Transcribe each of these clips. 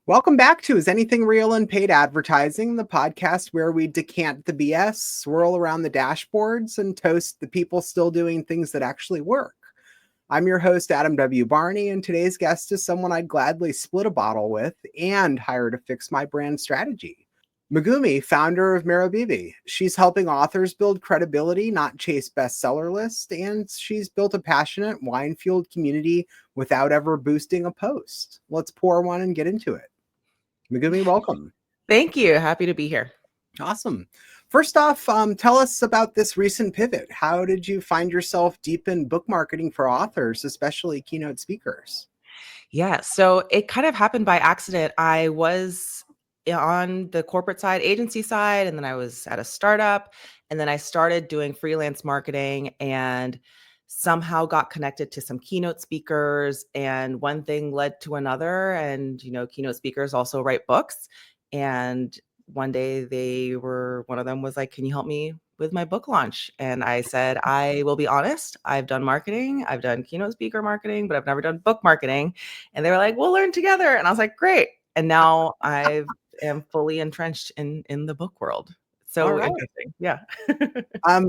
Welcome back to Is Anything Real in Paid Advertising, the podcast where we decant the BS, swirl around the dashboards, and toast the people still doing things that actually work. I'm your host, Adam W. Barney, and today's guest is someone I'd gladly split a bottle with and hire to fix my brand strategy. Megumi, founder of Merobebe. She's helping authors build credibility, not chase bestseller lists, and she's built a passionate, wine-fueled community without ever boosting a post. Let's pour one and get into it. Megumi, welcome. Thank you. Happy to be here. Awesome. First off, tell us about this recent pivot. How did you find yourself deep in book marketing for authors, especially keynote speakers? Yeah, so it kind of happened by accident. I was on the corporate side, agency side, and then I was at a startup, and then I started doing freelance marketing and somehow got connected to some keynote speakers, and one thing led to another. And keynote speakers also write books. And one day one of them was like, "Can you help me with my book launch?" And I said, "I will be honest, I've done marketing, I've done keynote speaker marketing, but I've never done book marketing." And they were like, "We'll learn together." And I was like, "Great." And now I am fully entrenched in the book world. All So right. interesting. Yeah.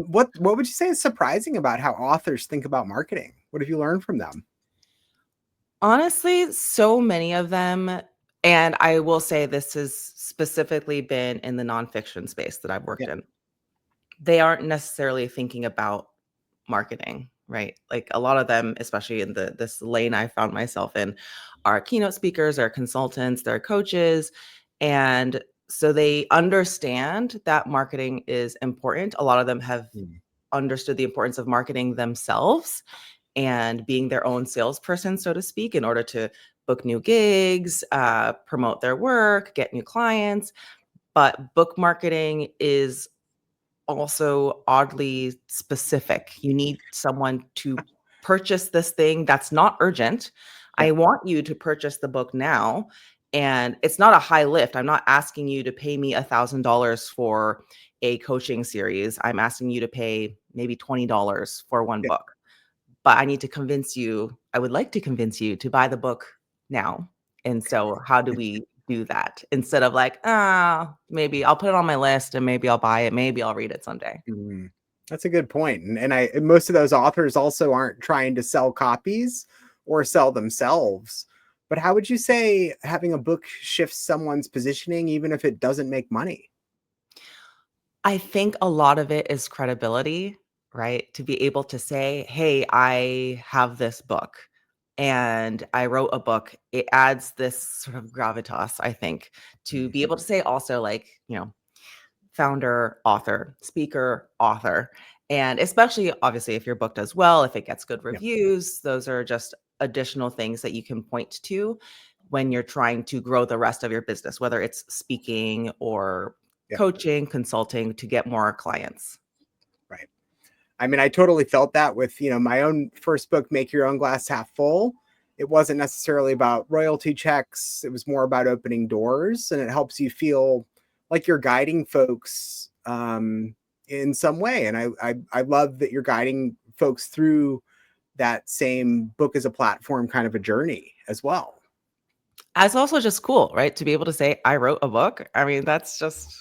What would you say is surprising about how authors think about marketing? What have you learned from them? Honestly, so many of them, and I will say this has specifically been in the nonfiction space that I've Yeah. worked in. They aren't necessarily thinking about marketing, right? Like a lot of them, especially in this lane I found myself in, are keynote speakers, are consultants, they're coaches. And so they understand that marketing is important. A lot of them have Mm. understood the importance of marketing themselves and being their own salesperson, so to speak, in order to book new gigs, promote their work, get new clients. But book marketing is also oddly specific. You need someone to purchase this thing that's not urgent. Yeah. I want you to purchase the book now. And it's not a high lift. I'm not asking you to pay me $1,000 for a coaching series. I'm asking you to pay maybe $20 for one Yeah. book. But I need to convince you, I would like to convince you to buy the book now. And so how do we do that instead of like, maybe I'll put it on my list and maybe I'll buy it. Maybe I'll read it someday. Mm. That's a good point. And most of those authors also aren't trying to sell copies or sell themselves. But how would you say having a book shifts someone's positioning, even if it doesn't make money? I think a lot of it is credibility, right? To be able to say, hey, I have this book and I wrote a book. It adds this sort of gravitas, I think, to be able to say also, like, founder, author, speaker, author. And especially, obviously, if your book does well, if it gets good Yeah. reviews, those are just additional things that you can point to when you're trying to grow the rest of your business, whether it's speaking or Yeah. coaching, consulting to get more clients. Right. I mean, I totally felt that with, my own first book, Make Your Own Glass Half Full. It wasn't necessarily about royalty checks. It was more about opening doors, and it helps you feel like you're guiding folks in some way. And I love that you're guiding folks through that same book as a platform kind of a journey as well. As also just cool, right? To be able to say, I wrote a book. I mean, that's just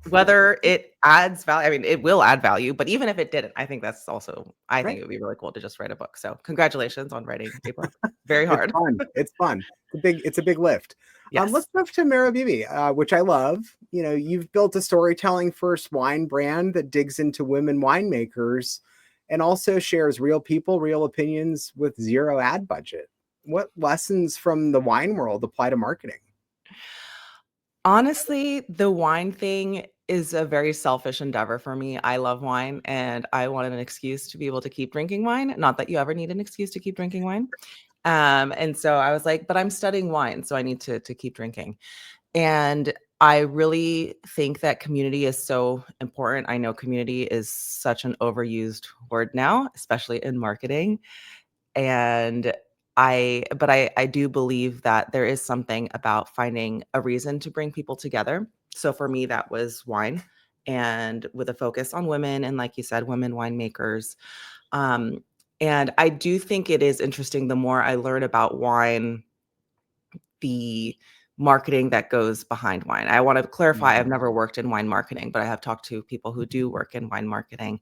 whether it adds value. I mean, it will add value, but even if it didn't, I think that's also, I think Right. it would be really cool to just write a book. So congratulations on writing a book. Very It's hard. fun. It's fun. It's a big lift. Let's Yes. move to Merobebe, which I love. You've built a storytelling first wine brand that digs into women winemakers and also shares real people, real opinions with zero ad budget. What lessons from the wine world apply to marketing? Honestly, the wine thing is a very selfish endeavor for me. I love wine and I wanted an excuse to be able to keep drinking wine. Not that you ever need an excuse to keep drinking wine. And so I was like, but I'm studying wine, so I need to keep drinking. And I really think that community is so important. I know community is such an overused word now, especially in marketing. And I do believe that there is something about finding a reason to bring people together. So for me, that was wine and with a focus on women and, like you said, women winemakers. Um, and I do think it is interesting the more I learn about wine, the marketing that goes behind wine. I want to clarify, I've Mhm. never worked in wine marketing, but I have talked to people who do work in wine marketing.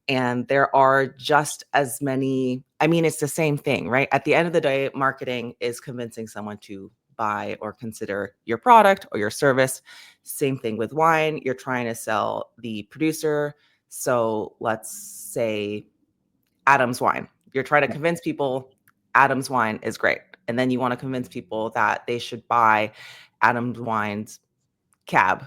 And there are just as many, I mean, it's the same thing, right? At the end of the day, marketing is convincing someone to buy or consider your product or your service. Same thing with wine. You're trying to sell the producer. So let's say Adam's wine. You're trying to Yep. convince people Adam's wine is great. And then you want to convince people that they should buy Adam's wine's cab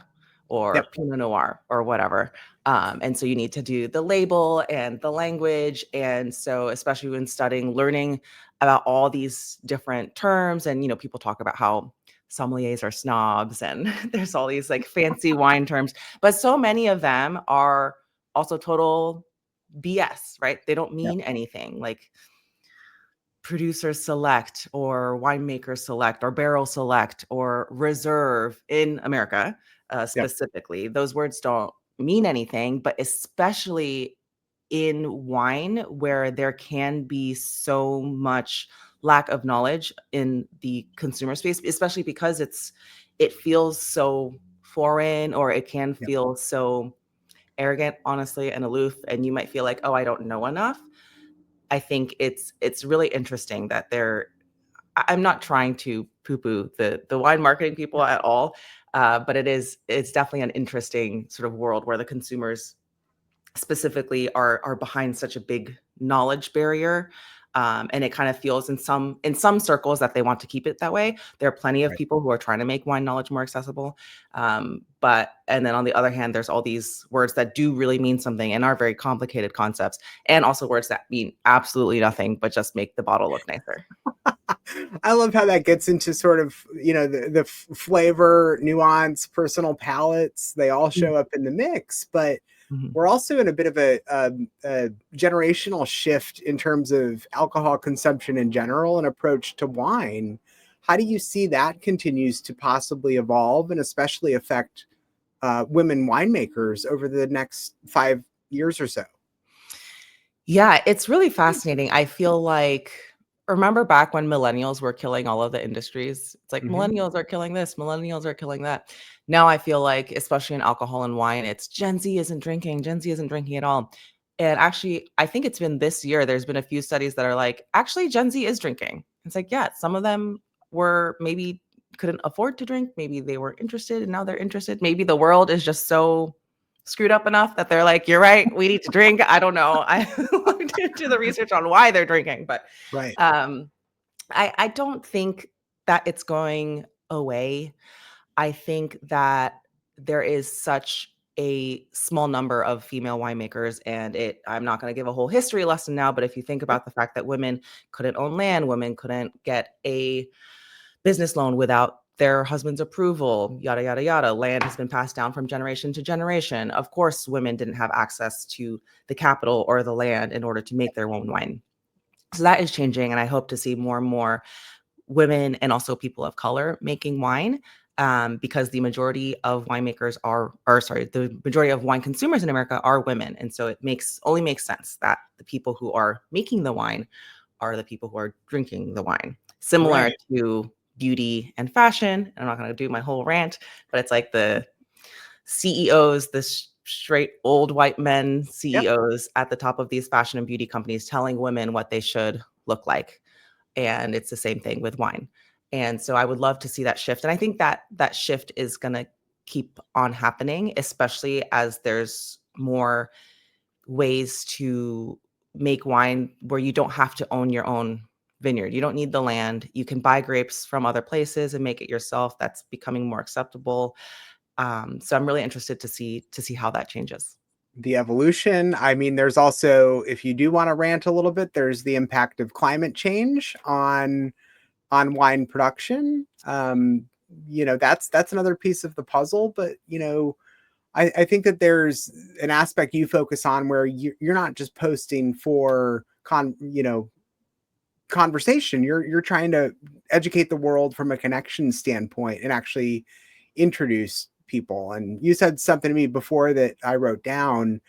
or Yep. Pinot Noir or whatever. And so you need to do the label and the language. And so, especially when studying, learning about all these different terms, and people talk about how sommeliers are snobs, and there's all these like fancy wine terms, but so many of them are also total BS, right? They don't Yep. mean anything. Like producer select or winemaker select or barrel select or reserve in America, Yep. specifically. Those words don't mean anything, but especially in wine where there can be so much lack of knowledge in the consumer space, especially because it feels so foreign, or it can Yep. feel so arrogant, honestly, and aloof, and you might feel like, oh, I don't know enough. I think it's really interesting that I'm not trying to poo-poo the wine marketing people at all, but it's definitely an interesting sort of world where the consumers specifically are behind such a big knowledge barrier. And it kind of feels in some circles that they want to keep it that way. There are plenty of Right. people who are trying to make wine knowledge more accessible. But and then on the other hand, there's all these words that do really mean something and are very complicated concepts, and also words that mean absolutely nothing but just make the bottle look nicer. I love how that gets into sort of, the flavor, nuance, personal palettes. They all show up in the mix, but Mhm. we're also in a bit of a generational shift in terms of alcohol consumption in general and approach to wine. How do you see that continues to possibly evolve and especially affect women winemakers over the next 5 years or so? Yeah, it's really fascinating. I feel like remember back when millennials were killing all of the industries? It's like Hmm. millennials are killing this, millennials are killing that. Now I feel like, especially in alcohol and wine, it's Gen Z isn't drinking, Gen Z isn't drinking at all. And actually, I think it's been this year, there's been a few studies that are like, actually, Gen Z is drinking. It's like, yeah, some of them were maybe couldn't afford to drink, maybe they were interested and now they're interested. Maybe the world is just so screwed up enough that they're like, "You're right, we need to drink." I don't know. I looked into the research on why they're drinking, but Right. um, I don't think that it's going away. I think that there is such a small number of female winemakers, and I'm not going to give a whole history lesson now, but if you think Yep. about the fact that women couldn't own land, women couldn't get a business loan without their husband's approval, yada, yada, yada. Land has been passed down from generation to generation. Of course, women didn't have access to the capital or the land in order to make their own wine. So that is changing. And I hope to see more and more women and also people of color making wine, because the majority of winemakers or sorry, the majority of wine consumers in America are women. And so it only makes sense that the people who are making the wine are the people who are drinking the wine. Similar Right. to beauty and fashion. I'm not going to do my whole rant, but it's like the CEOs, the straight old white men Yep. CEOs at the top of these fashion and beauty companies telling women what they should look like. And it's the same thing with wine. And so I would love to see that shift. And I think that that shift is going to keep on happening, especially as there's more ways to make wine where you don't have to own your own vineyard. You don't need the land. You can buy grapes from other places and make it yourself. That's becoming more acceptable. So I'm really interested to see how that changes. The evolution. I mean, there's also, if you do want to rant a little bit, there's the impact of climate change on wine production. That's another piece of the puzzle. But I think that there's an aspect you focus on where you're not just posting for conversation. You're trying to educate the world from a connection standpoint and actually introduce people. And you said something to me before that I wrote down,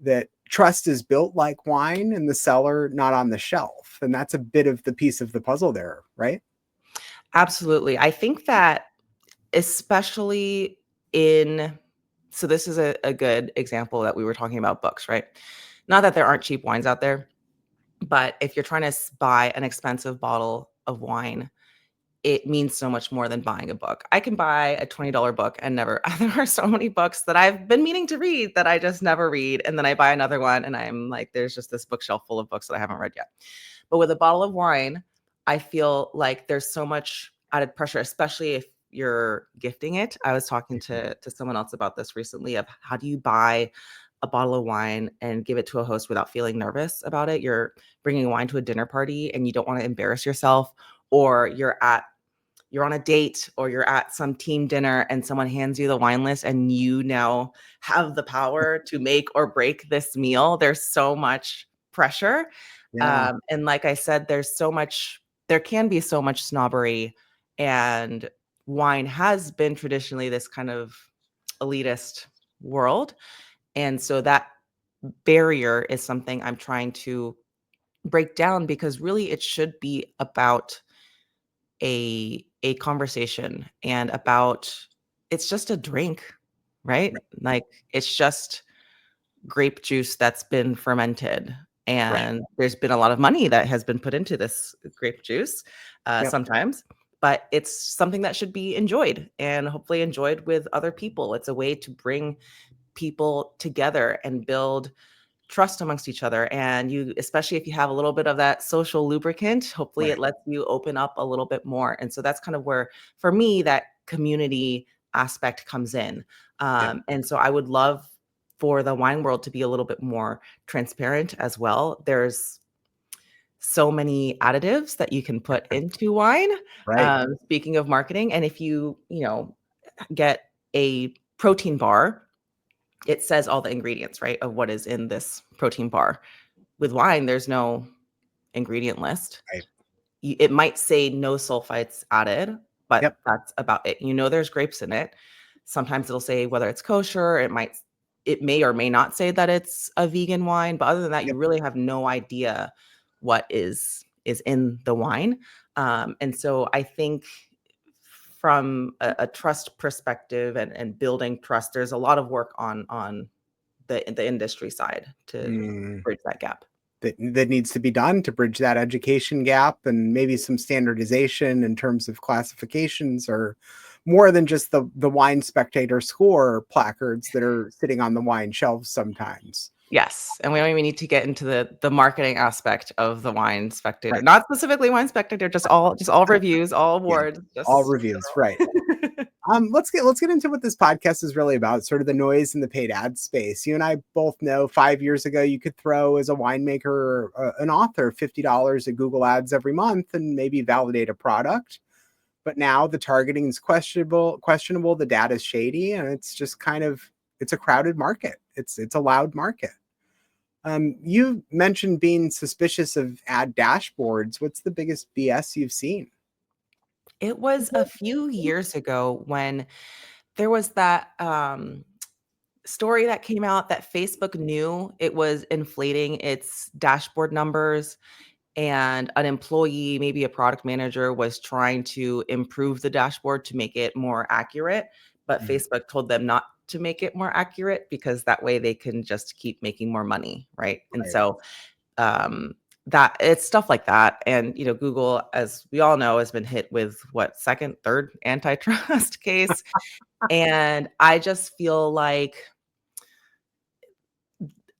that trust is built like wine in the cellar, not on the shelf. And that's a bit of the piece of the puzzle there, right? Absolutely. I think that especially in, so this is a good example that we were talking about books, right? Not that there aren't cheap wines out there, but if you're trying to buy an expensive bottle of wine, it means so much more than buying a book. I can buy a $20 book and never, there are so many books that I've been meaning to read that I just never read. And then I buy another one and I'm like, there's just this bookshelf full of books that I haven't read yet. But with a bottle of wine, I feel like there's so much added pressure, especially if you're gifting it. I was talking to someone else about this recently of how do you buy a bottle of wine and give it to a host without feeling nervous about it. You're bringing wine to a dinner party and you don't want to embarrass yourself, or you're on a date or you're at some team dinner and someone hands you the wine list and you now have the power to make or break this meal. There's so much pressure. Yeah. And like I said, there can be so much snobbery, and wine has been traditionally this kind of elitist world. And so that barrier is something I'm trying to break down, because really it should be about a conversation and about, it's just a drink, right? Right. Like it's just grape juice that's been fermented, Right. and there's been a lot of money that has been put into this grape juice Yep. sometimes, but it's something that should be enjoyed and hopefully enjoyed with other people. It's a way to bring people together and build trust amongst each other. And you, especially if you have a little bit of that social lubricant, hopefully it Right. lets you open up a little bit more. And so that's kind of where, for me, that community aspect comes in. Yep. And so I would love for the wine world to be a little bit more transparent as well. There's so many additives that you can put into wine. Right. Speaking of marketing, and if you get a protein bar, it says all the ingredients, right, of what is in this protein bar. With wine, there's no ingredient list. Right. It might say no sulfites added, but Yep. that's about it. There's grapes in it. Sometimes it'll say whether it's kosher. It may or may not say that it's a vegan wine, but other than that, you Yep. really have no idea what is in the wine. And so I think from a trust perspective and building trust, there's a lot of work on the industry side to Mm. bridge that gap. That needs to be done to bridge that education gap, and maybe some standardization in terms of classifications, or more than just the wine spectator score placards that are sitting on the wine shelves sometimes. Yes, and we don't even need to get into the marketing aspect of the Wine Spectator. Right. Not specifically Wine Spectator, just all reviews, all Yeah. awards, All just reviews. Right. Let's get into what this podcast is really about, sort of the noise in the paid ad space. You and I both know 5 years ago you could throw, as a winemaker or an author, $50 at Google Ads every month and maybe validate a product. But now the targeting is questionable, the data is shady, and it's just it's a crowded market. It's a loud market. You mentioned being suspicious of ad dashboards. What's the biggest BS you've seen? It was a few years ago when there was that story that came out that Facebook knew it was inflating its dashboard numbers, and an employee, maybe a product manager, was trying to improve the dashboard to make it more accurate, but Mhm. Facebook told them not to make it more accurate because that way they can just keep making more money, right? And Right. so that it's stuff like that. And Google, as we all know, has been hit with what, second, third antitrust case. And I just feel like,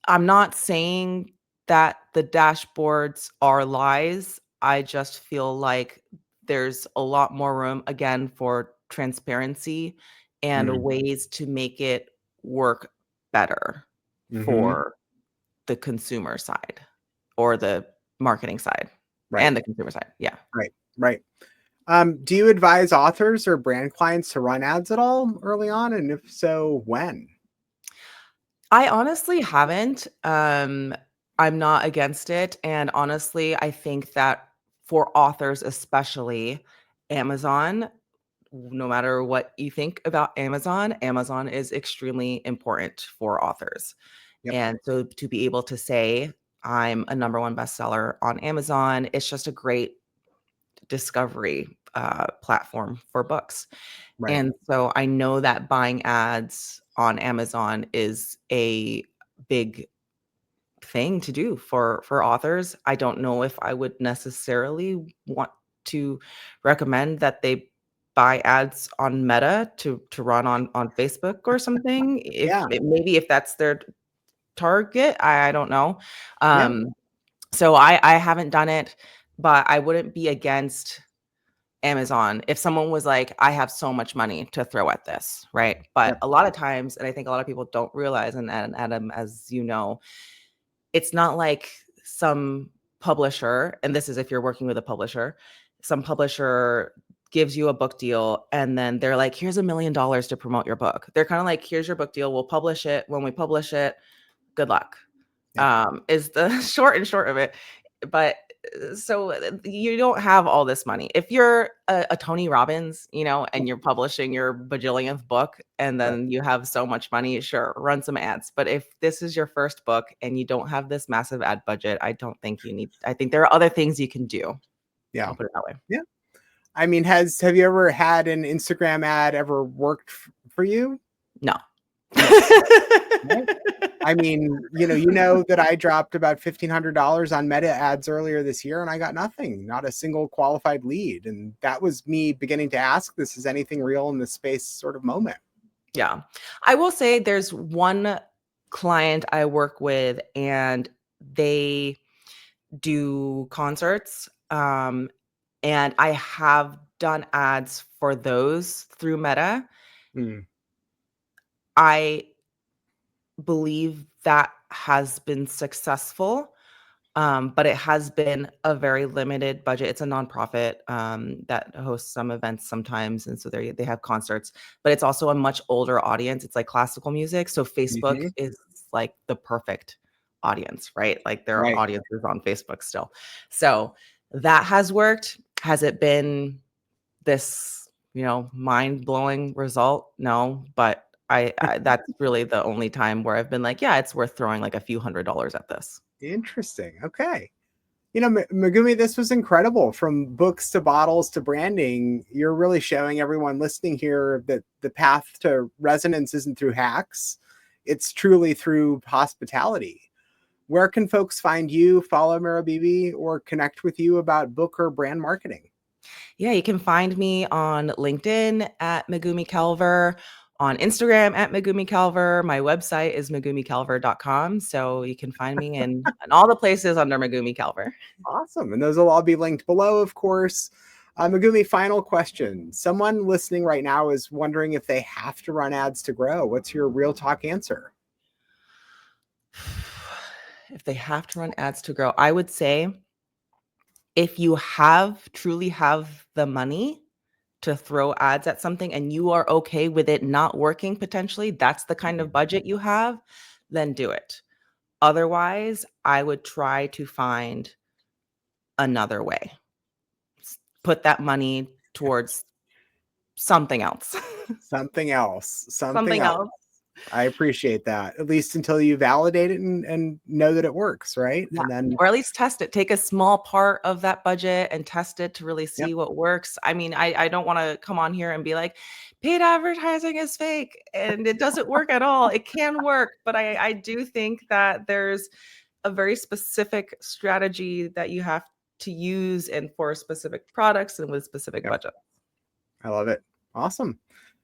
I'm not saying that the dashboards are lies. I just feel like there's a lot more room, again, for transparency and Mm. ways to make it work better Hmm. for the consumer side, or the marketing side Right. and the consumer side. Yeah. Right. Right. Do you advise authors or brand clients to run ads at all early on? And if so, when? I honestly haven't. I'm not against it. And honestly, I think that for authors, especially, Amazon, no matter what you think about Amazon, Amazon is extremely important for authors. Yep. And so to be able to say, I'm a number one bestseller on Amazon, it's just a great discovery platform for books. Right. And so I know that buying ads on Amazon is a big thing to do for authors. I don't know if I would necessarily want to recommend that they buy ads on Meta to run on Facebook or something. If Yeah. maybe if that's their target, I don't know. Yeah. So I haven't done it, but I wouldn't be against Amazon if someone was like, I have so much money to throw at this, right? But Yep. a lot of times, and I think a lot of people don't realize, and Adam, as you know, it's not like some publisher, and this is if you're working with a publisher, some publisher gives you a book deal and then they're like, here's $1 million to promote your book. They're kind of like, here's your book deal. We'll publish it. When we publish it, good luck. Yep. Is the short and short of it. But so you don't have all this money. If you're a Tony Robbins, and you're publishing your bajillionth book and Right. then you have so much money, sure, run some ads. But if this is your first book and you don't have this massive ad budget, I don't think you need, I think there are other things you can do. Yeah. I'll put it that way. Yeah. I mean, have you ever had an Instagram ad ever worked for you? No. Right? I mean, that I dropped about $1,500 on Meta ads earlier this year and I got nothing, not a single qualified lead. And that was me beginning to ask, this is anything real in this space sort of moment. Yeah. I will say there's one client I work with and they do concerts. And I have done ads for those through Meta. Hmm. I believe that has been successful, but it has been a very limited budget. It's a nonprofit that hosts some events sometimes, and so they have concerts. But it's also a much older audience. It's like classical music, so Facebook Mhm. is like the perfect audience, right? Like there are Right. audiences on Facebook still. So that has worked. Has it been this, mind-blowing result? No, but I that's really the only time where I've been like, yeah, it's worth throwing like a few $100s at this. Interesting. Okay. Megumi, this was incredible. From books to bottles to branding, you're really showing everyone listening here that the path to resonance isn't through hacks. It's truly through hospitality. Where can folks find you, follow Merobebe, or connect with you about book or brand marketing? Yeah, you can find me on LinkedIn at Megumi Calver, on Instagram at Megumi Calver. My website is megumicalver.com. So you can find me in all the places under Megumi Calver. Awesome. And those will all be linked below, of course. Megumi, final question. Someone listening right now is wondering if they have to run ads to grow. What's your real talk answer? If they have to run ads to grow, I would say if you truly have the money to throw ads at something and you are okay with it not working potentially, that's the kind of budget you have, then do it. Otherwise, I would try to find another way. Put that money towards something else. Something else. Something Something else. else. I appreciate that. At least until you validate it and know that it works, right? Yeah. And then, Or at least test it. Take a small part of that budget and test it to really yep. see what works. I mean, I don't want to come on here and be like, paid advertising is fake and it doesn't work at all. It can work, but I do think that there's a very specific strategy that you have to use and for specific products and with specific Yep. budget. I love it. Awesome.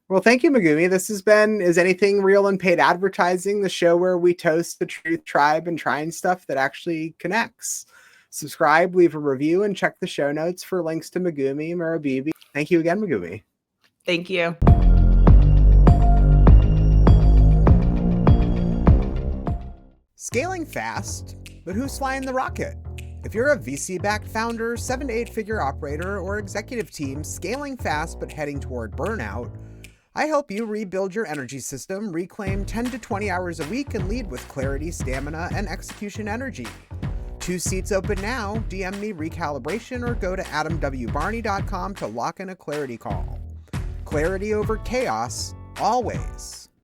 Well, thank you, Megumi. This has been Is Anything Real in Paid Advertising, the show where we toast the truth, tribe, and trying stuff that actually connects. Subscribe, leave a review, and check the show notes for links to Megumi and Merobebe. Thank you again, Megumi. Thank you. Scaling fast, but who's flying the rocket? If you're a VC-backed founder, 7 to 8 figure operator, or executive team scaling fast but heading toward burnout, I help you rebuild your energy system, reclaim 10 to 20 hours a week, and lead with clarity, stamina, and execution energy. 2 seats open now. DM me recalibration or go to adamwbarney.com to lock in a clarity call. Clarity over chaos, always.